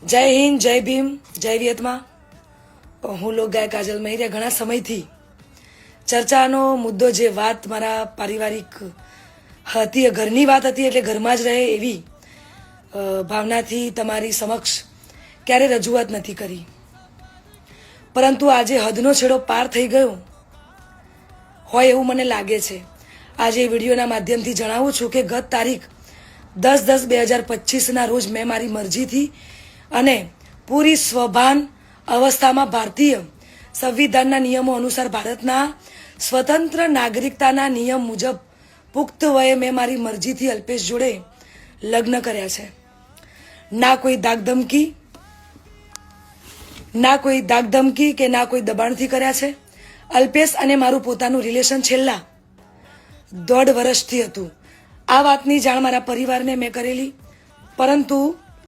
જય હિન્દ, જય ભીમ, જય વિયતમાં. હું લોક ગાયક કાજલ મહેરિયા. ઘણા સમયથી ચર્ચાનો મુદ્દો જે વાત મારા પારિવારિક હતી, ઘરની વાત હતી, એટલે ઘરમાં જ રહે એવી ભાવનાથી તમારી સમક્ષ ક્યારે રજૂઆત નથી કરી. પરંતુ આજે હદનો છેડો પાર થઈ ગયો હોય એવું મને લાગે છે. આજે વિડીયોના માધ્યમથી જણાવું છું કે ગત તારીખ 10/10/2025ના રોજ મેં મારી મરજીથી અને પૂરી સ્વભાન અવસ્થામાં ભારતીય સંવિધાનના નિયમો અનુસાર ભારતના સ્વતંત્ર નાગરિકતાના નિયમ મુજબ પુખ્ત વયે મેં મારી મરજીથી અલ્પેશ જોડે લગ્ન કર્યા છે. ના કોઈ ધાકધમકી કે ના કોઈ દબાણથી કર્યા છે. અલ્પેશ અને મારું પોતાનું રિલેશન છેલ્લા 1.5 વર્ષથી હતું. આ વાતની જાણ મારા પરિવારને મેં કરેલી, પરંતુ